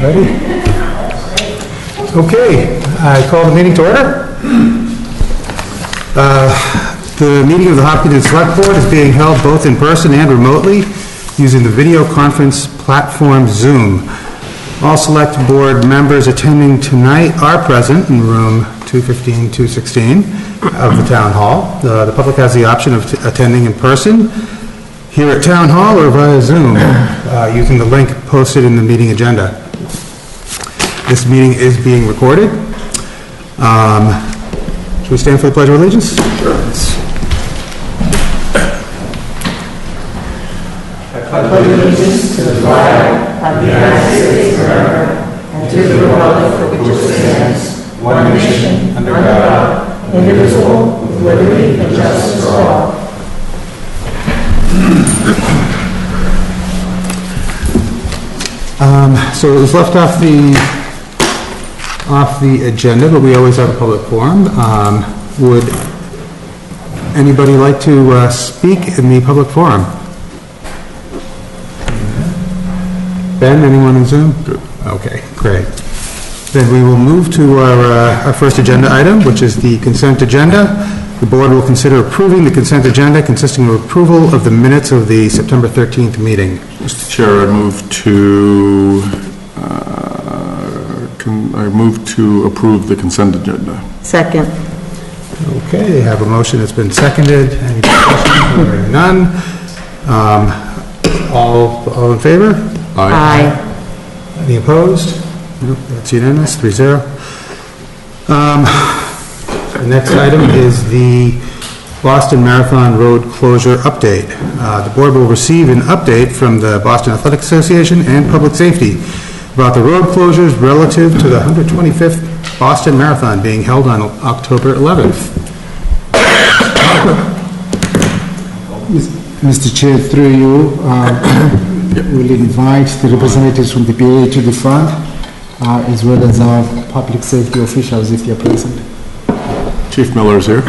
Ready? Okay, I call the meeting to order. The meeting of the Hopkinton Select Board is being held both in person and remotely using the video conference platform Zoom. All Select Board members attending tonight are present in room 215-216 of the Town Hall. The public has the option of attending in person here at Town Hall or via Zoom using the link posted in the meeting agenda. This meeting is being recorded. Should we stand for the Pledge of Allegiance? Sure. I pledge allegiance to the flag of the United States of America and to the republic for which it stands, one nation, under God, indivisible, with liberty and justice for all. So it was left off the agenda, but we always have a public forum. Would anybody like to speak in the public forum? Ben, anyone on Zoom? Good. Okay, great. Then we will move to our first agenda item, which is the consent agenda. The board will consider approving the consent agenda consisting of approval of the minutes of the September 13th meeting. Mr. Chair, I move to approve the consent agenda. Second. Okay, have a motion that's been seconded. Any discussion? Hearing none. All in favor? Aye. Any opposed? Nope, that's unanimous, 3-0. The next item is the Boston Marathon Road Closure Update. The board will receive an update from the Boston Athletic Association and Public Safety about the road closures relative to the 125th Boston Marathon being held on October 11th. Mr. Chair, through you, we'll invite the representatives from the BA to the front, as well as our public safety officials if they are present. Chief Miller is here.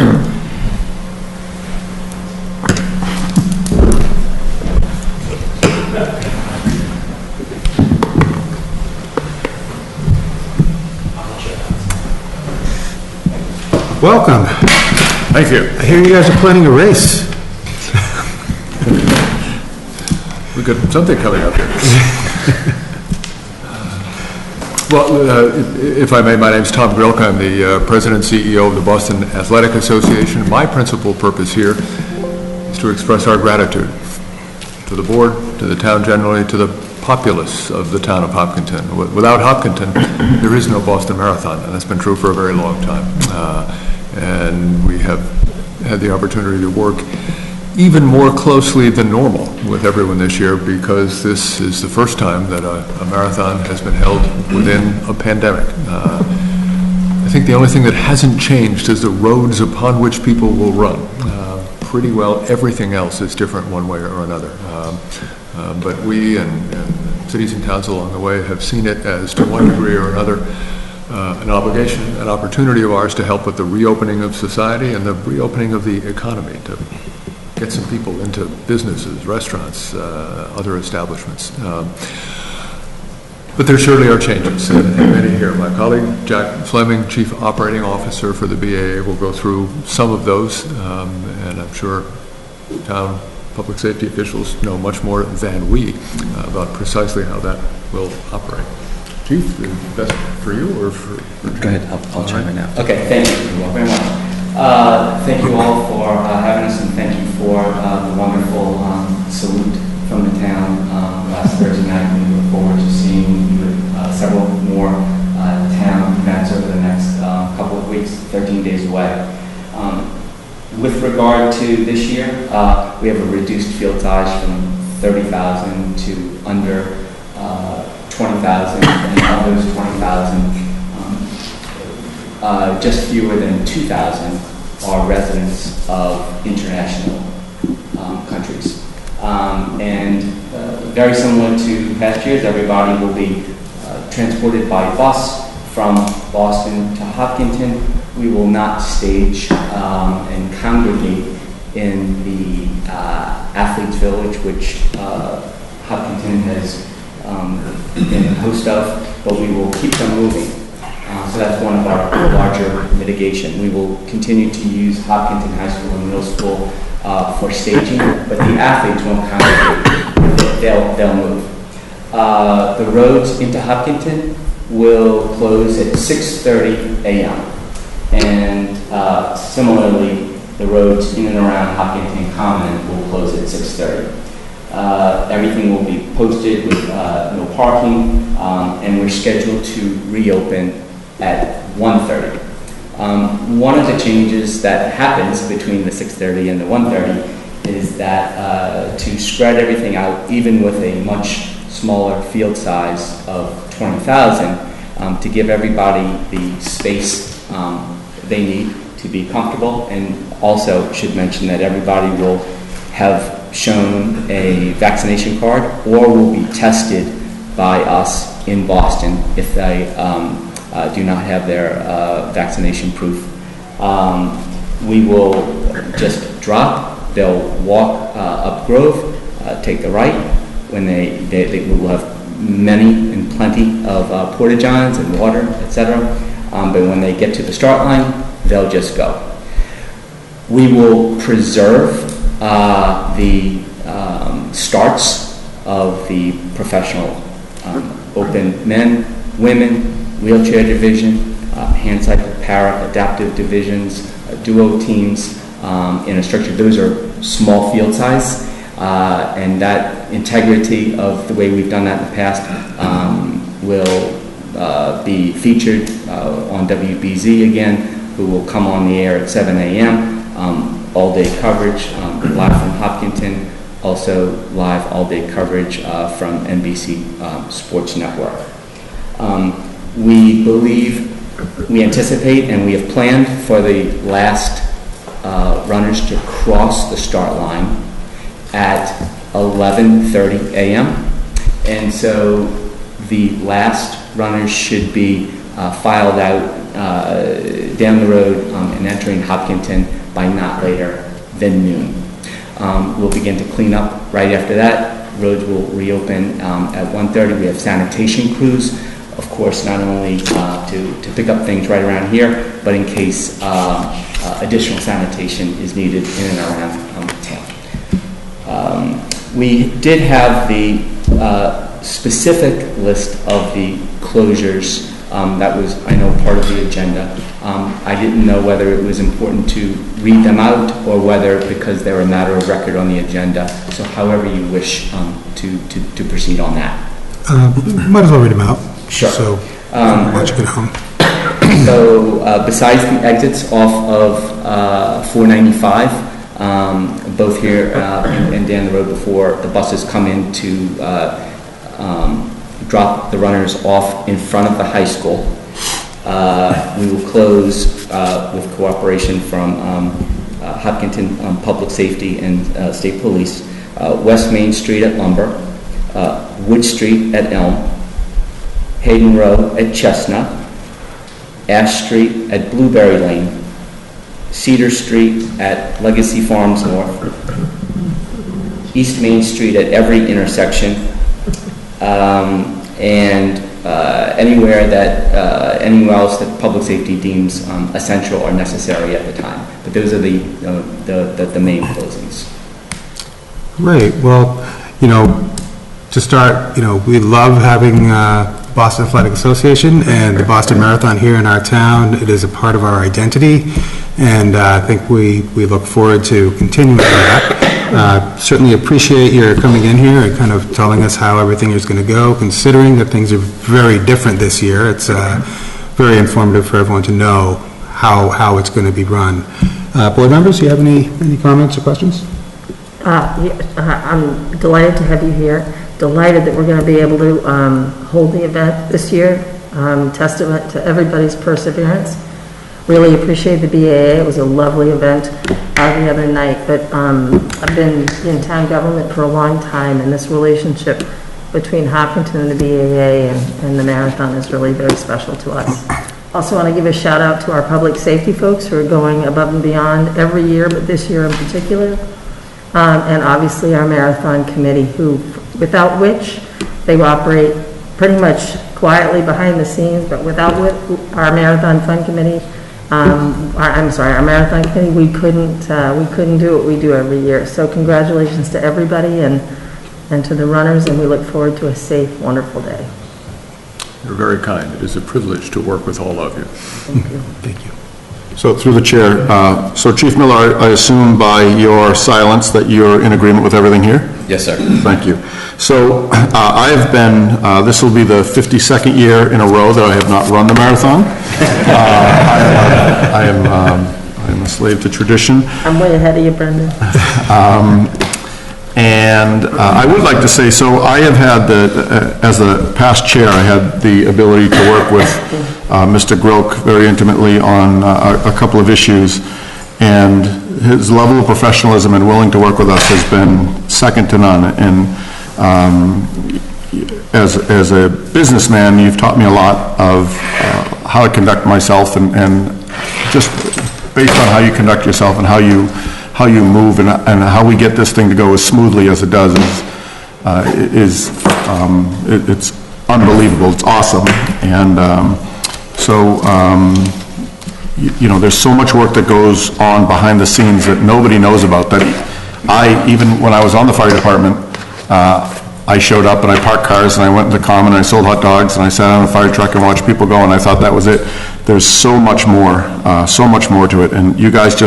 Welcome. Thank you. I hear you guys are planning a race. We've got something coming up here. Well, if I may, my name is Tom Grilk. I'm the President and CEO of the Boston Athletic Association. My principal purpose here is to express our gratitude to the board, to the town generally, to the populace of the town of Hopkinton. Without Hopkinton, there is no Boston Marathon, and that's been true for a very long time. And we have had the opportunity to work even more closely than normal with everyone this year because this is the first time that a marathon has been held within a pandemic. I think the only thing that hasn't changed is the roads upon which people will run. Pretty well everything else is different one way or another. But we and cities and towns along the way have seen it as, to one degree or another, an obligation, an opportunity of ours to help with the reopening of society and the reopening of the economy, to get some people into businesses, restaurants, other establishments. But there surely are changes, and many here. My colleague, Jack Fleming, Chief Operating Officer for the BAA, will go through some of those, and I'm sure town public safety officials know much more than we about precisely how that will operate. Chief, is it best for you or for Go ahead, I'll chime in now. Okay, thank you very much. Thank you all for having us, and thank you for the wonderful salute from the town last Thursday night. We look forward to seeing you at several more town events over the next couple of weeks, 13 days away. With regard to this year, we have a reduced field size from 30,000 to under 20,000, and of those 20,000, just fewer than 2,000 are residents of international countries. And very similar to past years, everybody will be transported by bus from Boston to Hopkinton. We will not stage and congregate in the Athletes Village, which Hopkinton has been a host of, but we will keep them moving. So that's one of our larger mitigation. We will continue to use Hopkinton High School and Middle School for staging, but the athletes won't congregate. They'll move. The roads into Hopkinton will close at 6:30 a.m. And similarly, the roads in and around Hopkinton Common will close at 6:30. Everything will be posted with no parking, and we're scheduled to reopen at 1:30. One of the changes that happens between the 6:30 and the 1:30 is that to spread everything out, even with a much smaller field size of 20,000, to give everybody the space they need to be comfortable, and also should mention that everybody will have shown a vaccination card or will be tested by us in Boston if they do not have their vaccination proof. We will just drop, they'll walk up Grove, take the right. When we will have many and plenty of porta-johns and water, etc. But when they get to the start line, they'll just go. We will preserve the starts of the professional open men, women, wheelchair division, hand cycle, para, adaptive divisions, duo teams in a structure. Those are small field size, and that integrity of the way we've done that in the past will be featured on WBZ again, who will come on the air at 7 a.m. All-day coverage live from Hopkinton, also live all-day coverage from NBC Sports Network. We anticipate and we have planned for the last runners to cross the start line at 11:30 a.m. And so the last runners should be filed out down the road and entering Hopkinton by not later than noon. We'll begin to clean up right after that. Roads will reopen at 1:30. We have sanitation crews, of course, not only to pick up things right around here, but in case additional sanitation is needed in and around town. We did have the specific list of the closures that was, I know, part of the agenda. I didn't know whether it was important to read them out or whether because they're a matter of record on the agenda. So however you wish to proceed on that. Might as well read them out. Sure. So, why don't you get home? So besides the exits off of 495, both here and down the road before the buses come in to drop the runners off in front of the high school, we will close with cooperation from Hopkinton Public Safety and State Police, West Main Street at Lumber, Wood Street at Elm, Hayden Row at Chestnut, Ash Street at Blueberry Lane, Cedar Street at Legacy Farms North, East Main Street at every intersection, and anywhere else that public safety deems essential or necessary at the time. But those are the main closings. Great. Well, to start, we love having Boston Athletic Association and the Boston Marathon here in our town. It is a part of our identity, and I think we look forward to continuing that. Certainly appreciate your coming in here and kind of telling us how everything is going to go, considering that things are very different this year. It's very informative for everyone to know how it's going to be run. Board members, do you have any comments or questions? I'm delighted to have you here. Delighted that we're going to be able to hold the event this year. Testament to everybody's perseverance. Really appreciate the BAA. It was a lovely event the other night. But I've been in town government for a long time, and this relationship between Hopkinton and the BAA and the marathon is really very special to us. Also want to give a shout out to our public safety folks who are going above and beyond every year, but this year in particular. And obviously our marathon committee, without which They operate pretty much quietly behind the scenes, but without our Marathon Fund Committee, our Marathon Committee, we couldn't do what we do every year. So congratulations to everybody and to the runners, and we look forward to a safe, wonderful day. You're very kind. It is a privilege to work with all of you. Thank you. Thank you. So through the chair, so Chief Miller, I assume by your silence that you're in agreement with everything here? Yes, sir. Thank you. So I have been, this will be the 52nd year in a row that I have not run the marathon. I am a slave to tradition. I'm way ahead of you, Brendan. And I would like to say, so I have had as the past chair, I had the ability to work with Mr. Grilk very intimately on a couple of issues, and his level of professionalism and willing to work with us has been second to none. And as a businessman, you've taught me a lot of how to conduct myself, and just based on how you conduct yourself and how you move and how we get this thing to go as smoothly as it does it's unbelievable. It's awesome. And you know, there's so much work that goes on behind the scenes that nobody knows about, that even when I was on the fire department, I showed up and I parked cars and I went to the Common and I sold hot dogs and I sat on a fire truck and watched people go, and I thought that was it. There's so much more to it, and you guys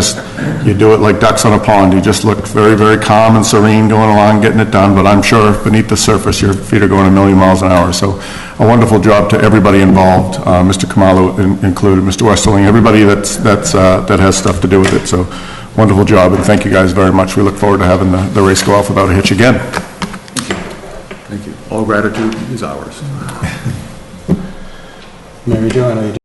you do it like ducks on a pond. You just look very, very calm and serene going along, getting it done, but I'm sure beneath the surface your feet are going a million miles an hour. So a wonderful job to everybody involved, Mr. Kamalo included, Mr. Westerling, everybody that has stuff to do with it. So wonderful job, and thank you guys very much. We look forward to having the race go off without a hitch again. Thank you. All gratitude is ours. Mary Jo, I know you